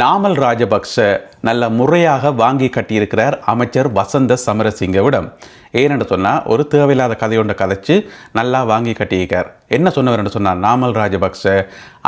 நாமல் ராஜபக்ச நல்ல முறையாக வாங்கி கட்டியிருக்கிறார் அமைச்சர் வசந்த சமரசிங்கவிடம். ஏனென்று சொன்னால் ஒரு தேவையில்லாத கதையொன்றை கதைச்சு நல்லா வாங்கி கட்டியிருக்கார். என்ன சொன்னவர் என்று சொன்னார், நாமல் ராஜபக்ச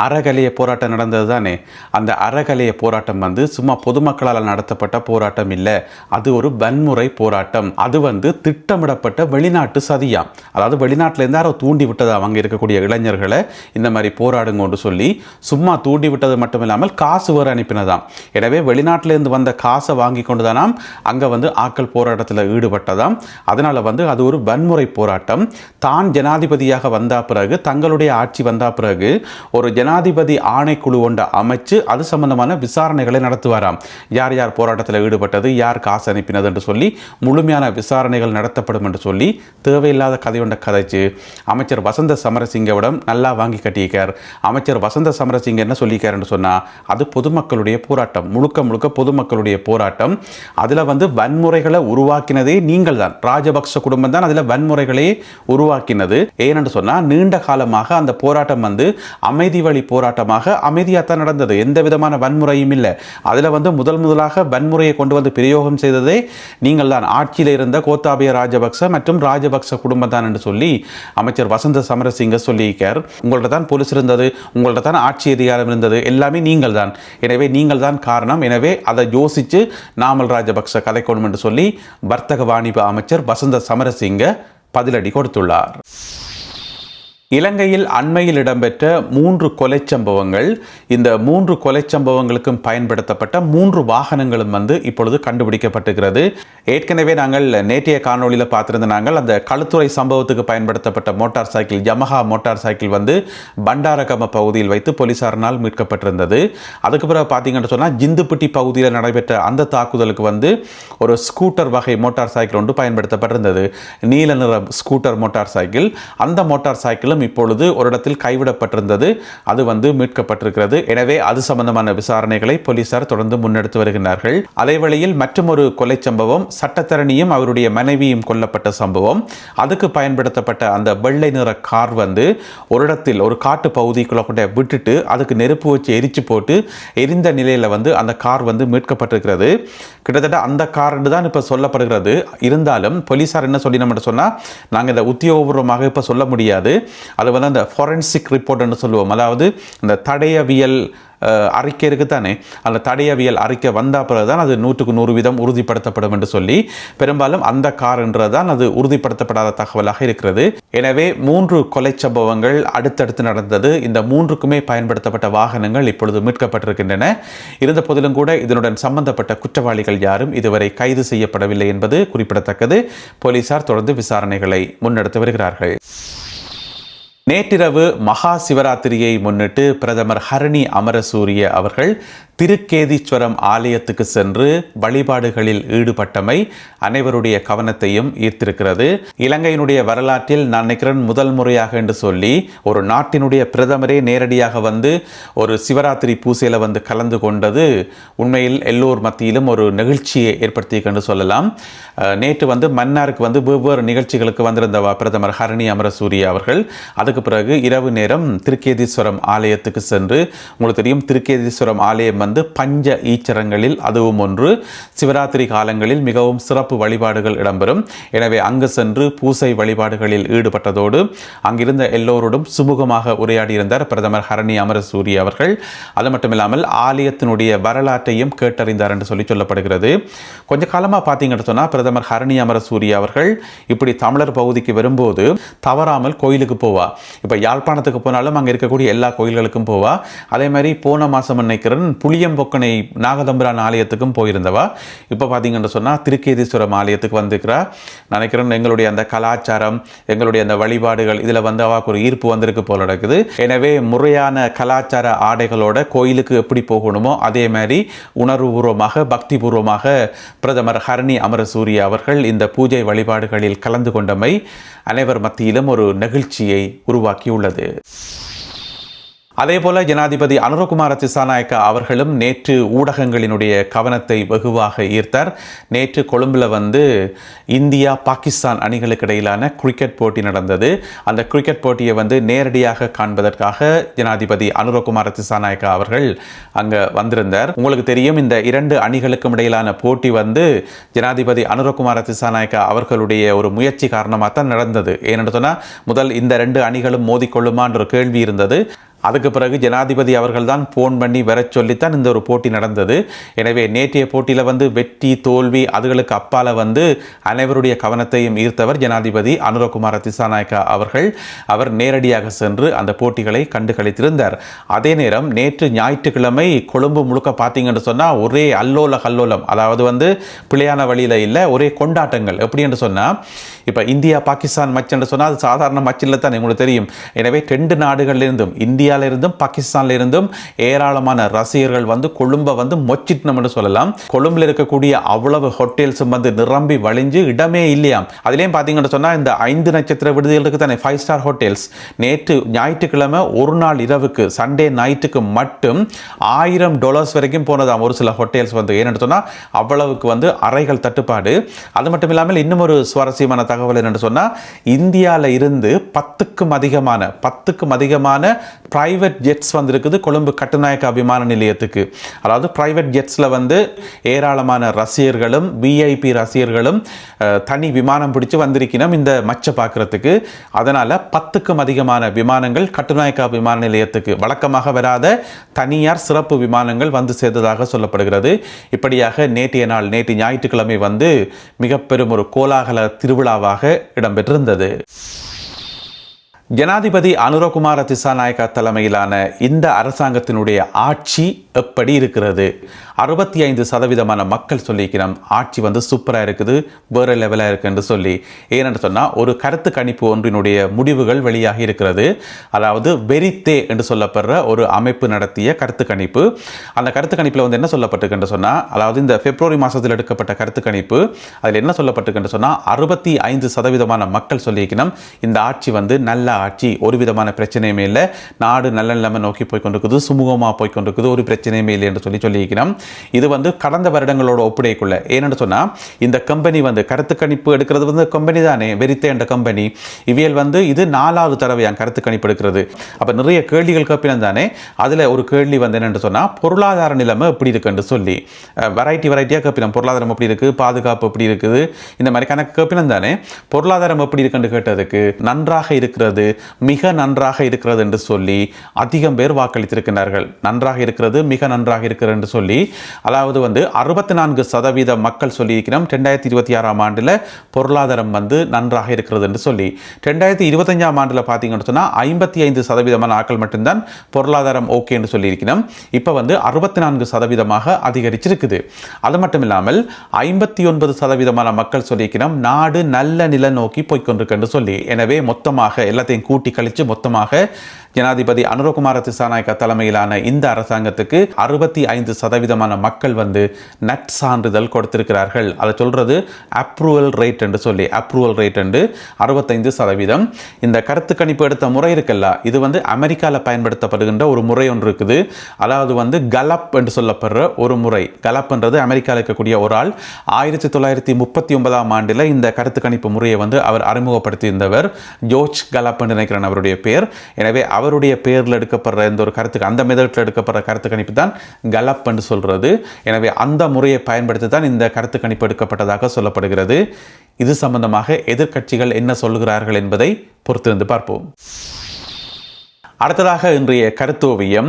அறகலைய போராட்டம் நடந்தது தானே, அந்த அறகலைய போராட்டம் சும்மா பொதுமக்களால் நடத்தப்பட்ட போராட்டம் இல்லை, அது ஒரு வன்முறை போராட்டம், அது திட்டமிடப்பட்ட வெளிநாட்டு சதியாம். அதாவது வெளிநாட்டிலேருந்து யாரோ தூண்டி விட்டதா அங்கே இருக்கக்கூடிய இளைஞர்களை இந்த மாதிரி போராடுங்கன்னு சொல்லி சும்மா தூண்டி விட்டது மட்டும் இல்லாமல் காசு வேறு அனுப்பினதாம். எனவே வெளிநாட்டிலேருந்து வந்த காசை வாங்கி கொண்டு தானாம் அங்கே ஆக்கள் போராட்டத்தில் ஈடுபட்டதாம். அதனால் அது ஒரு வன்முறை போராட்டம். தான் ஜனாதிபதியாக வந்த பிறகு, தங்களுடைய ஆட்சி வந்த பிறகு ஒரு ஜனாதிபதி ஆணைக்குழு ஒன்றை அமைச்சு அது சம்பந்தமான விசாரணைகளை நடத்துவாராம். யார் யார் போராட்டத்தில் ஈடுபட்டது, யார் காசு அனுப்பினது என்று சொல்லி முழுமையான விசாரணைகள் நடத்தப்படும் என்று சொல்லி தேவையில்லாத கதையொன்றை கதைச்சு அமைச்சர் வசந்த சமரசிங்கவிடம் நல்லா வாங்கி கட்டியிருக்கார். அமைச்சர் வசந்த சமரசிங்க என்ன சொல்லியிருக்காருன்னு சொன்னால், அது பொதுமக்களுடைய போராட்டம், முழுக்க முழுக்க பொதுமக்களுடைய போராட்டம். அதில் வன்முறைகளை உருவாக்கினதே நீங்கள் தான், ராஜபக்ச குடும்பம் தான் அதில் வன்முறைகளே உருவாக்கினது. ஏனென்று சொன்னால் நீண்ட காலமாக அந்த போராட்டம் அமைதி வழி போராட்டமாக அமைதியாகத்தான் நடந்தது, எந்த விதமான வன்முறையும் இல்லை. அதில் முதலாக வன்முறையை கொண்டு பிரயோகம் செய்ததே நீங்கள் தான், ஆட்சியில் இருந்த கோத்தாபய ராஜபக்ச மற்றும் ராஜபக்ச குடும்பம் தான் என்று சொல்லி அமைச்சர் வசந்த சமரசிங்க சொல்லியிருக்கார். உங்கள்ட்ட தான் போலீஸ் இருந்தது, உங்கள்ட்ட தான் ஆட்சி அதிகாரம் இருந்தது, எல்லாமே நீங்கள் தான், எனவே நீங்கள் தான் காரணம், எனவே அதை யோசித்து நாமல் ராஜபக்ச கதைக்கணும் என்று சொல்லி வர்த்தக வாணிப அமைச்சர் வசந்த சமரசிங்க பதிலடி கொடுத்துள்ளார். இலங்கையில் அண்மையில் இடம்பெற்ற 3 கொலை சம்பவங்கள், இந்த 3 கொலை சம்பவங்களுக்கும் பயன்படுத்தப்பட்ட 3 வாகனங்களும் இப்பொழுது கண்டுபிடிக்கப்பட்டிருக்கிறது. ஏற்கனவே நாங்கள் நேற்றைய காணொலியில் பார்த்திருந்த நாங்கள் அந்த களுத்துறை சம்பவத்துக்கு பயன்படுத்தப்பட்ட motor cycle, Yamaha motor cycle Bandaragama பகுதியில் வைத்து போலீசாரினால் மீட்கப்பட்டிருந்தது. அதுக்கு பிறகு பார்த்தீங்கன்னு சொன்னால் ஜிந்துப்பட்டி பகுதியில் நடைபெற்ற அந்த தாக்குதலுக்கு ஒரு ஸ்கூட்டர் வகை மோட்டார் சைக்கிள் ஒன்று பயன்படுத்தப்பட்டிருந்தது, நீல நிற ஸ்கூட்டர் மோட்டார் சைக்கிள். அந்த மோட்டார் சைக்கிள் இப்பொழுது ஒரு இடத்தில் கைவிடப்பட்டிருந்தது, அது மீட்கப்பட்டிருக்கிறது. எனவே அது சம்பந்தமான விசாரணைகளை போலீசார் தொடர்ந்து முன்னெடுத்து வருகிறார்கள். அதே வேளையில் மற்றொரு கொலை சம்பவம், சட்டத்தரணியும் அவருடைய மனைவியும் கொல்லப்பட்ட சம்பவம். அதுக்கு பயன்படுத்தப்பட்ட அந்த வெள்ளை நிற கார் ஒரு இடத்தில் ஒரு காட்டு பகுதிக்குள்ள கொண்டு விட்டுட்டு அதுக்கு நெருப்பு வச்சு எரிச்சு போட்டு எரிந்த நிலையில் அந்த கார் மீட்கப்பட்டிருக்கிறது. கிட்டத்தட்ட அந்த கார் தான் இப்போ சொல்லப்படுகிறது. இருந்தாலும் போலீசார் என்ன சொல்லி நம்ம சொன்னால், நாங்கள் இதை உத்தியோகபூர்வமாக இப்போ சொல்ல முடியாது, அது அந்த ஃபாரன்சிக் ரிப்போர்ட்னு சொல்லுவோம், அதாவது இந்த தடயவியல் அறிக்கை இருக்குது தானே, அந்த தடயவியல் அறிக்கை வந்த பிறகுதான் அது 100% உறுதிப்படுத்தப்படும் என்று சொல்லி பெரும்பாலும் அந்த கார் என்றதான் அது உறுதிப்படுத்தப்படாத தகவலாக இருக்கிறது. எனவே 3 கொலை சம்பவங்கள் அடுத்தடுத்து நடந்தது. இந்த 3க்குமே பயன்படுத்தப்பட்ட வாகனங்கள் இப்பொழுது மீட்கப்பட்டிருக்கின்றன. இருந்த போதிலும் கூட இதனுடன் சம்பந்தப்பட்ட குற்றவாளிகள் யாரும் இதுவரை கைது செய்யப்படவில்லை என்பது குறிப்பிடத்தக்கது. போலீசார் தொடர்ந்து விசாரணைகளை முன்னெடுத்து வருகிறார்கள். நேற்றிரவு மகா சிவராத்திரியை முன்னிட்டு பிரதமர் ஹரணி அமரசூரிய அவர்கள் திருக்கேதீஸ்வரம் ஆலயத்துக்கு சென்று வழிபாடுகளில் ஈடுபட்டமை அனைவருடைய கவனத்தையும் ஈர்த்திருக்கிறது. இலங்கையினுடைய வரலாற்றில் நான் நினைக்கிறேன் முதல் முறையாக என்று சொல்லி ஒரு நாட்டினுடைய பிரதமரே நேரடியாக ஒரு சிவராத்திரி பூசையில் கலந்து கொண்டது உண்மையில் எல்லோர் மத்தியிலும் ஒரு நெகிழ்ச்சியை ஏற்படுத்தி கொண்டு சொல்லலாம். நேற்று மன்னாருக்கு வெவ்வேறு நிகழ்ச்சிகளுக்கு வந்திருந்த பிரதமர் ஹரணி அமரசூரிய அவர்கள் அதுக்கு பிறகு இரவு நேரம் திருக்கேதீஸ்வரம் ஆலயத்துக்கு சென்று, உங்களுக்கு தெரியும் திருக்கேதீஸ்வரம் ஆலயம் பஞ்ச ஈச்சரங்களில் அதுவும் ஒன்று. சிவராத்திரி காலங்களில் மிகவும் சிறப்பு வழிபாடுகள் இடம்பெறும். எனவே அங்கு சென்று பூசை வழிபாடுகளில் ஈடுபட்டதோடு அங்கிருந்த எல்லோரோடும் சுமூகமாக உரையாடியிருந்தார் பிரதமர் ஹரணி அமரசூரிய அவர்கள். அது மட்டுமில்லாமல் ஆலயத்தினுடைய வரலாற்றையும் கேட்டறிந்தார் என்று சொல்லி சொல்லப்படுகிறது. கொஞ்ச காலமாக பார்த்தீங்கன்னு சொன்னால் பிரதமர் ஹரணி அமரசூரிய அவர்கள் இப்படி தமிழர் பகுதிக்கு வரும்போது தவறாமல் கோயிலுக்கு போவா. இப்போ யாழ்ப்பாணத்துக்கு போனாலும் அங்கே இருக்கக்கூடிய எல்லா கோயில்களுக்கும் போவா. அதே மாதிரி போன மாதம் நினைக்கிறேன் புளியம்பொக்கனை நாகதம்பிரான் ஆலயத்துக்கும் போயிருந்தவா. இப்போ பார்த்தீங்கன்னு சொன்னால் திருக்கேதீஸ்வரம் ஆலயத்துக்கு வந்திருக்கிறா. நினைக்கிறேன் எங்களுடைய அந்த கலாச்சாரம், எங்களுடைய அந்த வழிபாடுகள் இதில் அவாக்கு ஒரு ஈர்ப்பு வந்திருக்கு போல நடக்குது. எனவே முறையான கலாச்சார ஆடைகளோட கோயிலுக்கு எப்படி போகணுமோ அதே மாதிரி உணர்வுபூர்வமாக பக்தி பூர்வமாக பிரதமர் ஹரணி அமரசூரிய அவர்கள் இந்த பூஜை வழிபாடுகளில் கலந்து கொண்டமை அனைவர் மத்தியிலும் ஒரு நெகிழ்ச்சியை உருவாக்கியுள்ளது. அதே போல ஜனாதிபதி அனுரகுமார திசாநாயக்கா அவர்களும் நேற்று ஊடகங்களினுடைய கவனத்தை வெகுவாக ஈர்த்தார். நேற்று கொழும்பில் இந்தியா பாகிஸ்தான் அணிகளுக்கு இடையிலான கிரிக்கெட் போட்டி நடந்தது. அந்த கிரிக்கெட் போட்டியை நேரடியாக காண்பதற்காக ஜனாதிபதி அனுரகுமார திசாநாயக்கா அவர்கள் அங்கே வந்திருந்தார். உங்களுக்கு தெரியும், இந்த இரண்டு அணிகளுக்கும் இடையிலான போட்டி ஜனாதிபதி அனுரகுமார திசாநாயக்கா அவர்களுடைய ஒரு முயற்சி காரணமாக தான் நடந்தது. ஏனென்று சொன்னால், முதல் இந்த ரெண்டு அணிகளும் மோதிக்கொள்ளுமான்ற ஒரு கேள்வி இருந்தது. அதுக்கு பிறகு ஜனாதிபதி அவர்கள் தான் ஃபோன் பண்ணி வர சொல்லித்தான் இந்த ஒரு போட்டி நடந்தது. எனவே நேற்றைய போட்டியில் வெற்றி தோல்வி அதுகளுக்கு அப்பால அனைவருடைய கவனத்தையும் ஈர்த்தவர் ஜனாதிபதி அனுரகுமார திசாநாயக்கா அவர்கள். அவர் நேரடியாக சென்று அந்த போட்டிகளை கண்டு களித்திருந்தார். அதே நேரம் நேற்று ஞாயிற்றுக்கிழமை கொழும்பு முழுக்க பார்த்தீங்கன்னு சொன்னால் ஒரே அல்லோலம், அதாவது பிழையான வழியில் இல்லை, ஒரே கொண்டாட்டங்கள். எப்படி என்று சொன்னால், இப்போ இந்தியா பாகிஸ்தான் மச் என்று சொன்னால் அது சாதாரண மச் இல்லை தான் உங்களுக்கு தெரியும். எனவே ரெண்டு நாடுகளிலிருந்தும் இந்தியாவிலிருந்தும் பாகிஸ்தானிலிருந்தும் ஏராளமான ரசிகர்கள் கொழும்பை மொச்சிட்டோம் என்று சொல்லலாம். கொழும்பில் இருக்கக்கூடிய அவ்வளவு ஹோட்டல்ஸும் நிரம்பி வழிஞ்சு இடமே இல்லையாம். அதுலேயும் பார்த்தீங்கன்னு சொன்னால் இந்த 5 நட்சத்திர விடுதிகளுக்கு தானே 5 ஸ்டார் ஹோட்டல்ஸ் நேற்று ஞாயிற்றுக்கிழமை ஒரு நாள் இரவுக்கு சண்டே நைட்டுக்கு மட்டும் $1000 வரைக்கும் போனதாம் ஒரு சில ஹோட்டல்ஸ். ஏன்னு சொன்னால் அவ்வளவுக்கு அறைகள் தட்டுப்பாடு. அது மட்டும் இல்லாமல் இன்னும் ஒரு சுவாரஸ்யமான தகவல் என்னன்னு சொன்னால், இந்தியாவில் இருந்து 10க்கும் அதிகமான பிரைவேட் ஜெட்ஸ் இருக்குது கொழும்பு கட்டுநாயக்கா விமான நிலையத்துக்கு. அதாவது பிரைவேட் ஜெட்ஸில் ஏராளமான ரசிகர்களும் விஐபி ரசிகர்களும் தனி விமானம் பிடிச்சு வந்திருக்கணும் இந்த மச்சை பார்க்கறதுக்கு. அதனால் 10க்கும் அதிகமான விமானங்கள் கட்டுநாயக்கா விமான நிலையத்துக்கு வழக்கமாக வராத தனியார் சிறப்பு விமானங்கள் சேர்ந்ததாக சொல்லப்படுகிறது. இப்படியாக நேற்று ஞாயிற்றுக்கிழமை மிக பெரும் ஒரு கோலாகல திருவிழாவாக இடம்பெற்றிருந்தது. ஜனாதிபதி அனுரகுமார திசாநாயக்கா தலைமையிலான இந்த அரசாங்கத்தினுடைய ஆட்சி எப்படி இருக்கிறது? 65% மக்கள் சொல்லிக்கிறோம் ஆட்சி சூப்பராக இருக்குது, வேறு லெவலாக இருக்குன்னு சொல்லி. ஏனென்று சொன்னால், ஒரு கருத்து கணிப்பு ஒன்றினுடைய முடிவுகள் வெளியாகி இருக்கிறது. அதாவது வெரித்தே என்று சொல்லப்படுற ஒரு அமைப்பு நடத்திய கருத்து கணிப்பு. அந்த கருத்து கணிப்பில் என்ன சொல்லப்பட்டிருக்குன்னு சொன்னால், அதாவது இந்த பிப்ரவரி மாதத்தில் எடுக்கப்பட்ட கருத்து கணிப்பு, அதில் என்ன சொல்லப்பட்டிருக்குன்னு சொன்னால் 65% மக்கள் சொல்லியிருக்கணும் இந்த ஆட்சி நல்ல ஆட்சி, ஒரு விதமான பிரச்சனையுமே இல்லை, நாடு நல்ல நிலைமை நோக்கி போய்கொண்டிருக்குது, சுமூகமாக போய்கொண்டிருக்குது, ஒரு பிரச்சனையுமே இல்லை என்று சொல்லியிருக்கிறோம். இது கடந்த வருடங்களோட ஒப்படைக்குள்ள. ஏன்னு சொன்னால், இந்த கம்பெனி கருத்து கணிப்பு எடுக்கிறது கம்பெனி தானே, வெரித்தே என்ற கம்பெனி. இவியல் இது 4வது தடவையான் கருத்து கணிப்பு எடுக்கிறது. அப்போ நிறைய கேள்விகள் கேட்பினம் தானே. அதில் ஒரு கேள்வி என்னென்னு சொன்னால், பொருளாதார நிலைமை எப்படி இருக்குன்னு சொல்லி வெரைட்டியாக கேட்பினம். பொருளாதாரம் எப்படி இருக்குது, பாதுகாப்பு எப்படி இருக்குது, இந்த மாதிரி கணக்கு கேட்பினம் தானே. பொருளாதாரம் எப்படி இருக்குன்னு கேட்டதுக்கு நன்றாக இருக்கிறது, மிக நன்றாக இருக்கிறது என்று சொல்லி அதிகம் பேர் வாக்களித்திருக்கிறார்கள். நன்றாக இருக்கிறது, மிக நன்றாக இருக்கிறது என்று சொல்லி. அதாவது 64% மக்கள் சொல்லியிருக்கிறோம் 2026ஆம் ஆண்டில் பொருளாதாரம் நன்றாக இருக்கிறது என்று சொல்லி. 2025ஆம் ஆண்டில் பார்த்தீங்கன்னு சொன்னால் 55% ஆட்கள் மட்டும்தான் பொருளாதாரம் ஓகே என்று சொல்லியிருக்கிறோம். இப்போ 64% அதிகரிச்சிருக்குது. அது மட்டும் இல்லாமல் 59% மக்கள் சொல்லியிருக்கிறோம் நாடு நல்ல நிலை நோக்கி போய்கொண்டிருக்கு சொல்லி. எனவே மொத்தமாக எல்லாத்தையும் கூட்டி கழிச்சு மொத்தமாக ஜனாதிபதி அனுரகுமார திசாநாயக்கா தலைமையிலான இந்த அரசாங்கத்துக்கு 65% மக்கள் நற்சான்றிதழ் கொடுத்திருக்கிறார்கள். அதை சொல்றது அப்ரூவல் ரேட் என்று சொல்லி. அப்ரூவல் ரேட் என்று 65%. இந்த கருத்து கணிப்பு எடுத்த முறை இருக்குல்ல, இது அமெரிக்காவில் பயன்படுத்தப்படுகின்ற ஒரு முறை ஒன்று இருக்குது. அதாவது கலப் என்று சொல்லப்படுற ஒரு முறை. கலப்ன்றது அமெரிக்காவில் இருக்கக்கூடிய ஒரு ஆள் 1939ஆம் ஆண்டில் இந்த கருத்து கணிப்பு முறையை அவர் அறிமுகப்படுத்தியிருந்தவர். ஜோர்ஜ் கலப் என்று நினைக்கிறேன் அவருடைய பேர். எனவே அவருடைய பேரில் எடுக்கப்படுற இந்த ஒரு கருத்து, அந்த மெதட்டில் எடுக்கப்படுற கருத்து கணிப்பு தான் கலப் என்று சொல்றது. எனவே அந்த முறையை பயன்படுத்தி தான் இந்த கருத்து கணிப்பு எடுக்கப்பட்டதாக சொல்லப்படுகிறது. இது சம்பந்தமாக எதிர்க்கட்சிகள் என்ன சொல்கிறார்கள் என்பதை பொறுத்திருந்து பார்ப்போம். அடுத்ததாக இன்றைய கருத்தோவியம்.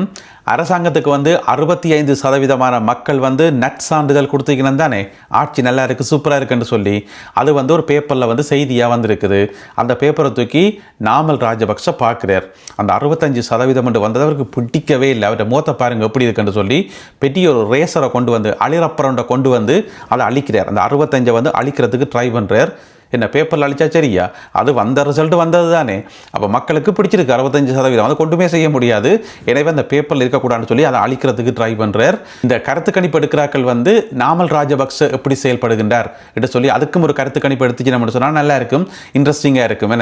அரசாங்கத்துக்கு 65% மக்கள் நற்சான்றிதழ் கொடுத்துக்கணும் தானே, ஆட்சி நல்லா இருக்குது, சூப்பராக இருக்குன்னு சொல்லி. அது ஒரு பேப்பரில் செய்தியாக வந்திருக்குது. அந்த பேப்பரை தூக்கி நாமல் ராஜபக்ஷ பார்க்குறார். அந்த 65% வந்தது அவருக்கு பிடிக்கவே இல்லை. அவர்கிட்ட மூத்த பாருங்க எப்படி இருக்குன்னு சொல்லி பெரிய ஒரு ரேசரை கொண்டு அழிரப்புறண்டை கொண்டு அதை அழிக்கிறார். அந்த 65 அழிக்கிறதுக்கு ட்ரை பண்ணுறார். என்ன பேப்பரில் அழிச்சா சரியா, அது வந்த ரிசல்ட் வந்தது தானே. அப்போ மக்களுக்கு பிடிச்சிருக்கு 65%, அதை கொண்டுமே செய்ய முடியாது. எனவே அந்த பேப்பரில் இருக்கக்கூடாதுன்னு சொல்லி அதை அழிக்கிறதுக்கு ட்ரை பண்ணுறார். இந்த கருத்து கணிப்பு எடுக்கிறாக்கள் வந்து நாமல் ராஜபக்ச எப்படி செயல்படுகின்றார் என்று சொல்லி அதுக்கும் ஒரு கருத்து கணிப்பு எடுத்துச்சு நம்ம சொன்னால் நல்லா இருக்கும், இன்ட்ரெஸ்டிங்காக இருக்கும்.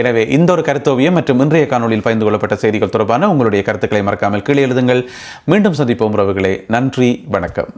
எனவே இந்த ஒரு கருத்தோவியம் மற்றும் இன்றைய காணொலியில் பகிர்ந்து கொள்ளப்பட்ட செய்திகள் தொடர்பான உங்களுடைய கருத்துக்களை மறக்காமல் கீழே எழுதுங்கள். மீண்டும் சந்திப்போம் உறவுகளே. நன்றி, வணக்கம்.